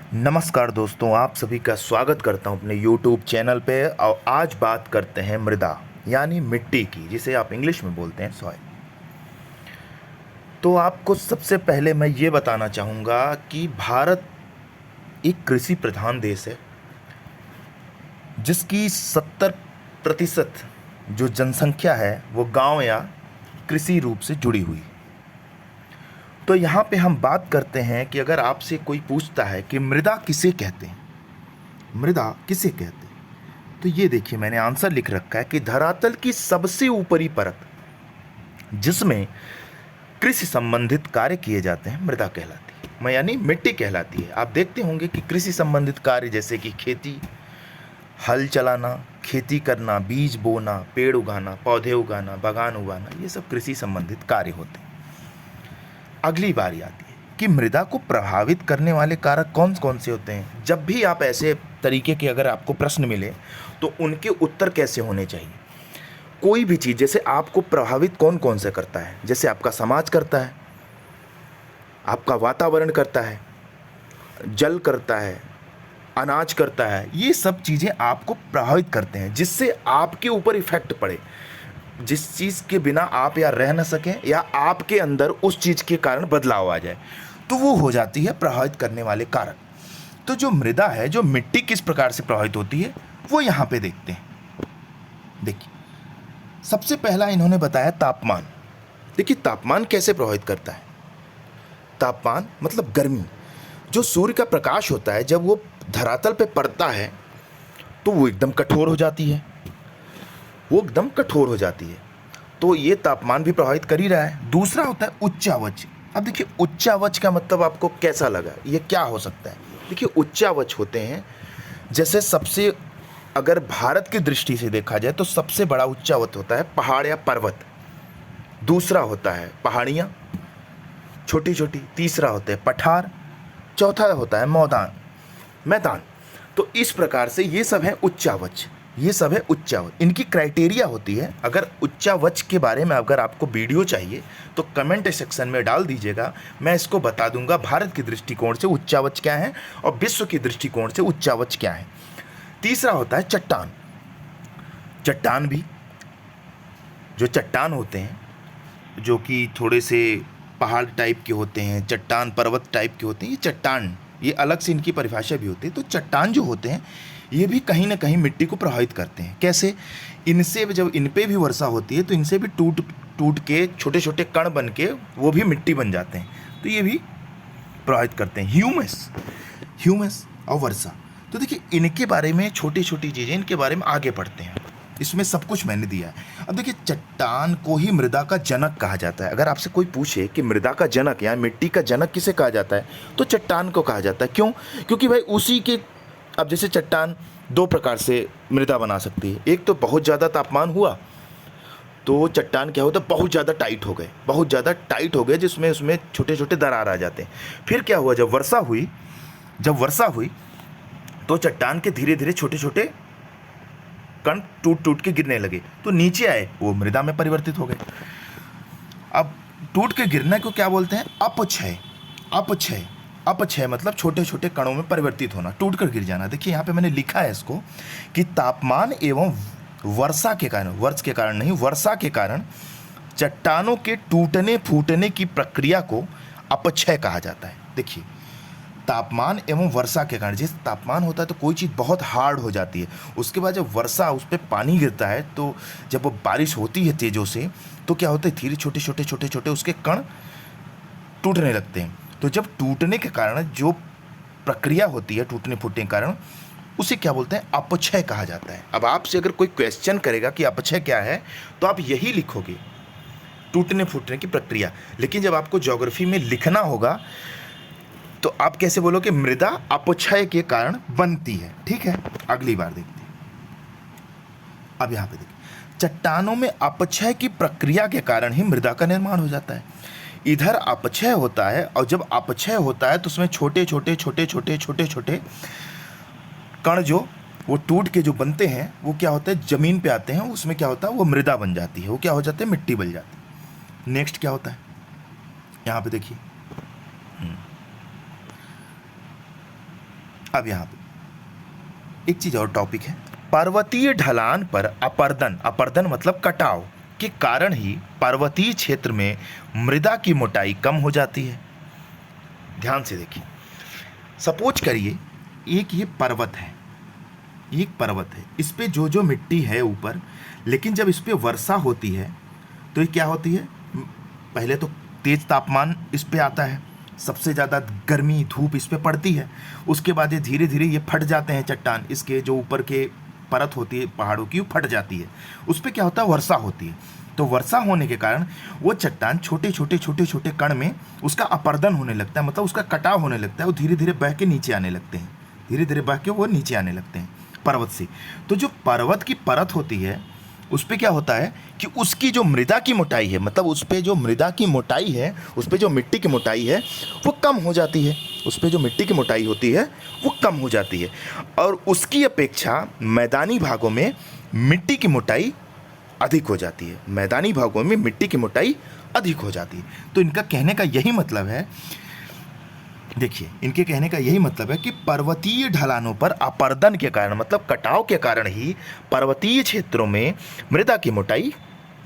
नमस्कार दोस्तों, आप सभी का स्वागत करता हूं अपने YouTube चैनल पे। और आज बात करते हैं मृदा यानी मिट्टी की, जिसे आप इंग्लिश में बोलते हैं सॉइल। तो आपको सबसे पहले मैं ये बताना चाहूँगा कि भारत एक कृषि प्रधान देश है, जिसकी 70% जो जनसंख्या है वो गांव या कृषि रूप से जुड़ी हुई। तो यहाँ पे हम बात करते हैं कि अगर आपसे कोई पूछता है कि मृदा किसे कहते हैं, मृदा किसे कहते हैं, तो ये देखिए मैंने आंसर लिख रखा है कि धरातल की सबसे ऊपरी परत जिसमें कृषि संबंधित कार्य किए जाते हैं मृदा कहलाती है, मैं यानी मिट्टी कहलाती है। आप देखते होंगे कि कृषि संबंधित कार्य जैसे कि खेती, हल चलाना, खेती करना, बीज बोना, पेड़ उगाना, पौधे उगाना, बागान उगाना, ये सब कृषि संबंधित कार्य होते हैं। अगली बारी आती है कि मृदा को प्रभावित करने वाले कारक कौन कौन से होते हैं। जब भी आप ऐसे तरीके के अगर आपको प्रश्न मिले तो उनके उत्तर कैसे होने चाहिए। कोई भी चीज़ जैसे आपको प्रभावित कौन कौन से करता है, जैसे आपका समाज करता है, आपका वातावरण करता है, जल करता है, अनाज करता है, ये सब चीज़ें आपको प्रभावित करते हैं, जिससे आपके ऊपर इफेक्ट पड़े, जिस चीज़ के बिना आप या रह न सकें या आपके अंदर उस चीज़ के कारण बदलाव आ जाए, तो वो हो जाती है प्रभावित करने वाले कारक। तो जो मृदा है, जो मिट्टी किस प्रकार से प्रभावित होती है, वो यहाँ पे देखते हैं। देखिए सबसे पहला इन्होंने बताया तापमान। देखिए तापमान कैसे प्रभावित करता है। तापमान मतलब गर्मी। जो सूर्य का प्रकाश होता है जब वो धरातल पे पड़ता है तो वो एकदम कठोर हो जाती है, वो एकदम कठोर हो जाती है। तो ये तापमान भी प्रभावित कर ही रहा है। दूसरा होता है उच्चावच। अब देखिए उच्चावच का मतलब आपको कैसा लगा, ये क्या हो सकता है। देखिए उच्चावच होते हैं, जैसे सबसे अगर भारत की दृष्टि से देखा जाए तो सबसे बड़ा उच्चावच होता है पहाड़ या पर्वत। दूसरा होता है पहाड़ियाँ छोटी छोटी। तीसरा होता है पठार। चौथा होता है मैदान मैदान। तो इस प्रकार से ये सब है उच्चावच, ये सब है उच्चावच। इनकी क्राइटेरिया होती है। अगर उच्चावच के बारे में अगर आपको वीडियो चाहिए तो कमेंट सेक्शन में डाल दीजिएगा, मैं इसको बता दूंगा भारत के दृष्टिकोण से उच्चावच क्या है और विश्व के दृष्टिकोण से उच्चावच क्या है। तीसरा होता है चट्टान। चट्टान भी, जो चट्टान होते हैं जो कि थोड़े से पहाड़ टाइप के होते हैं, चट्टान पर्वत टाइप के होते हैं, ये चट्टान, ये अलग से इनकी परिभाषा भी होती है। तो चट्टान जो होते हैं ये भी कहीं ना कहीं मिट्टी को प्रभावित करते हैं। कैसे, इनसे जब इन पे भी वर्षा होती है तो इनसे भी टूट टूट के छोटे छोटे कण बन के वो भी मिट्टी बन जाते हैं, तो ये भी प्रभावित करते हैं। ह्यूमस, ह्यूमस और वर्षा। तो देखिए इनके बारे में छोटी छोटी चीज़ें, इनके बारे में आगे पढ़ते हैं। इसमें सब कुछ मैंने दिया है। अब देखिए चट्टान को ही मृदा का जनक कहा जाता है। अगर आपसे कोई पूछे कि मृदा का जनक या मिट्टी का जनक किसे कहा जाता है तो चट्टान को कहा जाता है। क्यों? क्योंकि भाई उसी के, अब जैसे चट्टान दो प्रकार से मृदा बना सकती है। एक तो बहुत ज़्यादा तापमान हुआ तो चट्टान क्या होता है, बहुत ज़्यादा टाइट हो गए, बहुत ज़्यादा टाइट हो गए, जिसमें उसमें छोटे छोटे दरार आ जाते हैं। फिर क्या हुआ, जब वर्षा हुई, जब वर्षा हुई तो चट्टान के धीरे धीरे छोटे छोटे कण टूट टूट के गिरने लगे, तो नीचे आए, वो मृदा में परिवर्तित हो गए। अब टूट के गिरने को क्या बोलते हैं, अपक्षय। अपक्षय, अपक्षय मतलब छोटे छोटे कणों में परिवर्तित होना, टूट कर गिर जाना। देखिए यहाँ पे मैंने लिखा है इसको कि तापमान एवं वर्षा के कारण, वर्ष के कारण नहीं, वर्षा के कारण चट्टानों के टूटने फूटने की प्रक्रिया को अपक्षय कहा जाता है। देखिए तापमान एवं वर्षा के कारण, जिस तापमान होता है तो कोई चीज़ बहुत हार्ड हो जाती है, उसके बाद जब वर्षा उस पर पानी गिरता है तो जब वो बारिश होती है तेज़ों से तो क्या होता है, धीरे छोटे छोटे छोटे छोटे उसके कण टूटने लगते हैं। तो जब टूटने के कारण जो प्रक्रिया होती है टूटने फूटने के कारण, उसे क्या बोलते हैं, अपक्षय कहा जाता है। अब आपसे अगर कोई क्वेश्चन करेगा कि अपक्षय क्या है तो आप यही लिखोगे, टूटने फूटने की प्रक्रिया। लेकिन जब आपको ज्योग्राफी में लिखना होगा तो आप कैसे बोलोगे, मृदा अपक्षय के कारण बनती है। ठीक है, अगली बार देखते हैं। अब यहाँ पे देखिए चट्टानों में अपक्षय की प्रक्रिया के कारण ही मृदा का निर्माण हो जाता है। इधर अपक्षय होता है और जब अपक्षय होता है तो उसमें छोटे छोटे छोटे छोटे छोटे छोटे कण जो वो टूट के जो बनते हैं वो क्या होता है, जमीन पे आते हैं, उसमें क्या होता है, वो मृदा बन जाती है, वो क्या हो जाते हैं, मिट्टी बन जाती है। नेक्स्ट क्या होता है, यहाँ पे देखिए अब यहाँ पे एक चीज़ और टॉपिक है, पर्वतीय ढलान पर अपर्दन, अपर्दन मतलब कटाव के कारण ही पर्वतीय क्षेत्र में मृदा की मोटाई कम हो जाती है। ध्यान से देखिए, सपोज करिए एक ये पर्वत है, एक पर्वत है, इस पे जो जो मिट्टी है ऊपर, लेकिन जब इस पे वर्षा होती है तो ये क्या होती है, पहले तो तेज तापमान इस पे आता है, सबसे ज़्यादा गर्मी धूप इस पे पड़ती है, उसके बाद ये धीरे धीरे ये फट जाते हैं चट्टान, इसके जो ऊपर के परत होती है पहाड़ों की वो फट जाती है, उस पर क्या होता है, वर्षा होती है। तो वर्षा होने के कारण वो चट्टान छोटे छोटे कण में उसका अपर्दन होने लगता है, मतलब उसका कटाव होने लगता है, वो धीरे धीरे बह के नीचे आने लगते हैं, धीरे धीरे बह के वो नीचे आने लगते हैं पर्वत से। तो जो पर्वत की परत होती है उस पर क्या होता है कि उसकी जो मृदा की मोटाई है, मतलब उस पर जो मृदा की मोटाई है, उस पर जो मिट्टी की मोटाई है वो कम हो जाती है, उस पर जो मिट्टी की मोटाई होती है वो कम हो जाती है, और उसकी अपेक्षा मैदानी भागों में मिट्टी की मोटाई अधिक हो जाती है, मैदानी भागों में मिट्टी की मोटाई अधिक हो जाती है। तो इनका कहने का यही मतलब है, देखिए इनके कहने का यही मतलब है कि पर्वतीय ढलानों पर अपर्दन के कारण, मतलब कटाव के कारण ही पर्वतीय क्षेत्रों में मृदा की मोटाई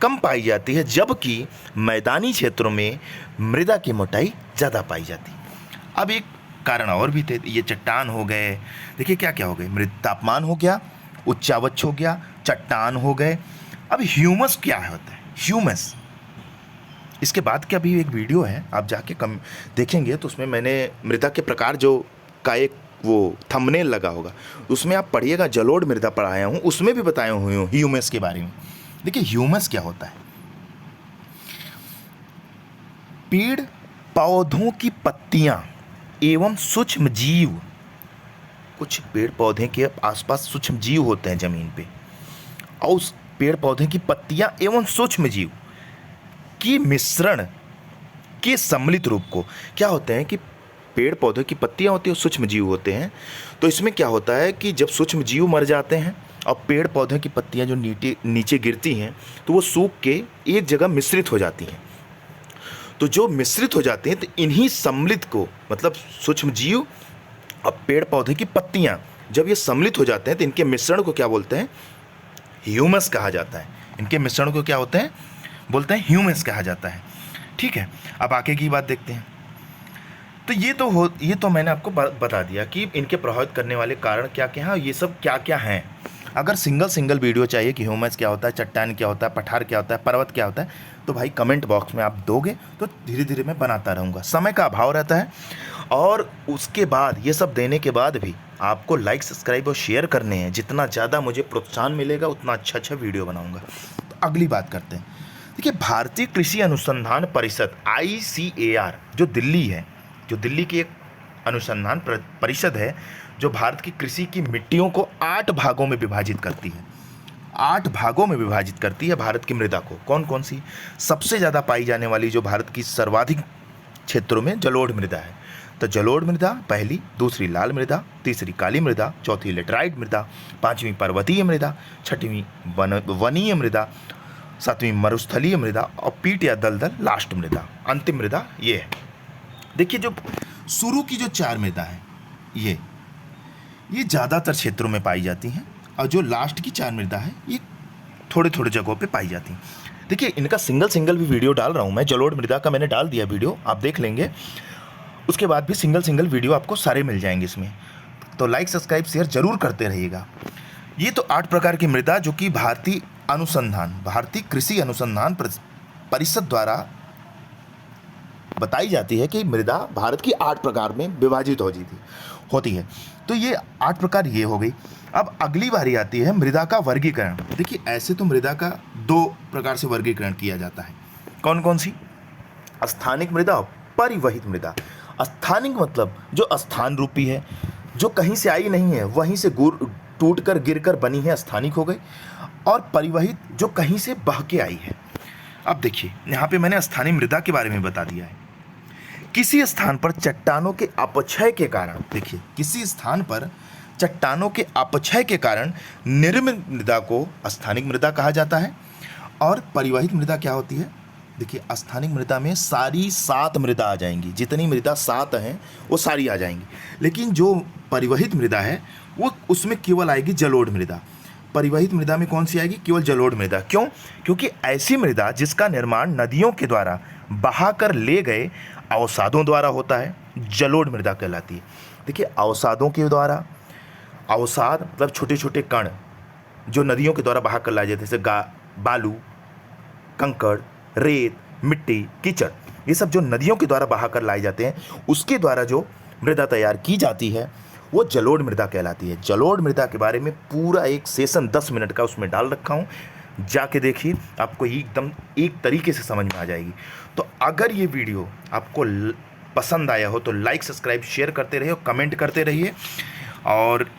कम पाई जाती है, जबकि मैदानी क्षेत्रों में मृदा की मोटाई ज़्यादा पाई जाती है। अब एक कारण और भी थे, ये चट्टान हो गए, देखिए क्या क्या हो गए, मृद तापमान हो गया, उच्चावच हो गया, चट्टान हो गए। अब ह्यूमस क्या होता है, ह्यूमस, इसके बाद का भी एक वीडियो है, आप जाके कम देखेंगे तो उसमें मैंने मृदा के प्रकार जो का एक वो थंबनेल लगा होगा, उसमें आप पढ़िएगा, जलोढ़ मृदा पढ़ाया हूँ, उसमें भी बताया हूँ ह्यूमस के बारे में। देखिए ह्यूमस क्या होता है, पेड़ पौधों की पत्तियाँ एवं सूक्ष्म जीव, कुछ पेड़ पौधे के आसपास सूक्ष्म जीव होते हैं ज़मीन पे, और उस पेड़ पौधे की पत्तियाँ एवं सूक्ष्म जीव की मिश्रण के सम्मिलित रूप को, क्या होते हैं कि पेड़ पौधे की पत्तियां होती हैं और सूक्ष्म जीव होते हैं, तो इसमें क्या होता है कि जब सूक्ष्म जीव मर जाते हैं और पेड़ पौधे की पत्तियां जो नीचे गिरती हैं तो वो सूख के एक जगह मिश्रित हो जाती हैं। तो जो मिश्रित हो जाते हैं तो इन्हीं सम्मिलित को, मतलब सूक्ष्म जीव और पेड़ पौधे की पत्तियां जब ये सम्मिलित हो जाते हैं तो इनके मिश्रण को क्या बोलते हैं, ह्यूमस कहा जाता है। इनके मिश्रण को क्या होते हैं, बोलते हैं ह्यूमस कहा जाता है। ठीक है, अब आगे की बात देखते हैं। तो ये तो मैंने आपको बता दिया कि इनके प्रभावित करने वाले कारण क्या क्या हैं, ये सब क्या क्या हैं। अगर सिंगल वीडियो चाहिए कि ह्यूमस क्या होता है, चट्टान क्या होता है, पठार क्या होता है, पर्वत क्या होता है, तो भाई कमेंट बॉक्स में आप दोगे तो धीरे धीरे मैं बनाता रहूँगा। समय का अभाव रहता है, और उसके बाद ये सब देने के बाद भी आपको लाइक सब्सक्राइब और शेयर करने हैं। जितना ज़्यादा मुझे प्रोत्साहन मिलेगा उतना अच्छा वीडियो बनाऊँगा। तो अगली बात करते हैं। देखिए भारतीय कृषि अनुसंधान परिषद ICAR जो दिल्ली है, जो दिल्ली की एक अनुसंधान परिषद है, जो भारत की कृषि की मिट्टियों को 8 भागों में विभाजित करती है। 8 भागों में विभाजित करती है भारत की मृदा को। कौन कौन सी, सबसे ज़्यादा पाई जाने वाली जो भारत की सर्वाधिक क्षेत्रों में जलोढ़ मृदा है, तो जलोढ़ मृदा पहली, दूसरी लाल मृदा, तीसरी काली मृदा, चौथी लेटराइट मृदा, पाँचवीं पर्वतीय मृदा, छठवीं वनीय मृदा, सातवीं मरुस्थलीय मृदा, और पीट या दलदल लास्ट मृदा, अंतिम मृदा ये है। देखिए जो शुरू की जो 4 मृदा है ये ज़्यादातर क्षेत्रों में पाई जाती हैं, और जो लास्ट की 4 मृदा है ये थोड़े थोड़े जगहों पे पाई जाती हैं। देखिए इनका सिंगल भी वीडियो डाल रहा हूँ मैं, जलोढ़ मृदा का मैंने डाल दिया वीडियो, आप देख लेंगे। उसके बाद भी सिंगल वीडियो आपको सारे मिल जाएंगे इसमें, तो लाइक सब्सक्राइब शेयर जरूर करते रहिएगा। ये तो 8 प्रकार की मृदा जो कि भारतीय कृषि अनुसंधान परिषद द्वारा बताई जाती है कि मृदा भारत की 8 प्रकार में विभाजित होती है। तो ये 8 प्रकार ये हो गई। अब अगली बारी आती है मृदा का वर्गीकरण। देखिए ऐसे तो मृदा का 2 प्रकार से वर्गीकरण किया जाता है। कौन कौन सी, स्थानिक मृदा और परिवहित मृदा। स्थानिक मतलब जो स्थान रूपी है, जो कहीं से आई नहीं है, वहीं से टूट कर गिर कर बनी है, स्थानिक हो गई। और परिवहित जो कहीं से बह के आई है। अब देखिए यहाँ पे मैंने स्थानीय मृदा के बारे में बता दिया है। किसी स्थान पर चट्टानों के अपक्षय के कारण, देखिए किसी स्थान पर चट्टानों के अपक्षय के कारण निर्मित मृदा को स्थानिक मृदा कहा जाता है। और परिवहित मृदा क्या होती है, देखिए स्थानिक मृदा में सारी 7 मृदा आ जाएंगी, जितनी मृदा 7 हैं वो सारी आ जाएंगी। लेकिन जो परिवहित मृदा है वो उसमें केवल आएगी जलोढ़ मृदा। परिवहित मृदा में कौन सी आएगी? केवल जलोढ़ मृदा। क्यों? क्योंकि ऐसी मृदा जिसका निर्माण नदियों के द्वारा बहाकर ले गए अवसादों द्वारा होता है, जलोढ़ मृदा कहलाती है। देखिए अवसादों के द्वारा, अवसाद मतलब छोटे छोटे कण जो नदियों के द्वारा बहाकर लाए जाते हैं, जैसे बालू, कंकड़, रेत, मिट्टी, कीचड़, ये सब जो नदियों के द्वारा बहाकर लाए जाते हैं, उसके द्वारा जो मृदा तैयार की जाती है वो जलोढ़ मृदा कहलाती है। जलोढ़ मृदा के बारे में पूरा एक सेशन 10 मिनट का उसमें डाल रखा हूँ, जाके देखिए, आपको एकदम एक तरीके से समझ में आ जाएगी। तो अगर ये वीडियो आपको पसंद आया हो तो लाइक, सब्सक्राइब, शेयर करते रहिए और कमेंट करते रहिए, और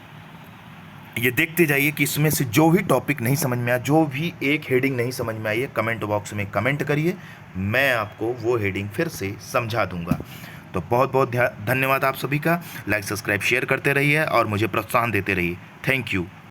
ये देखते जाइए कि इसमें से जो भी टॉपिक नहीं समझ में आया, जो भी एक हेडिंग नहीं समझ में आई है, कमेंट बॉक्स में कमेंट करिए, मैं आपको वो हेडिंग फिर से समझा दूंगा। तो बहुत बहुत धन्यवाद आप सभी का। लाइक, सब्सक्राइब, शेयर करते रहिए और मुझे प्रोत्साहन देते रहिए। Thank you.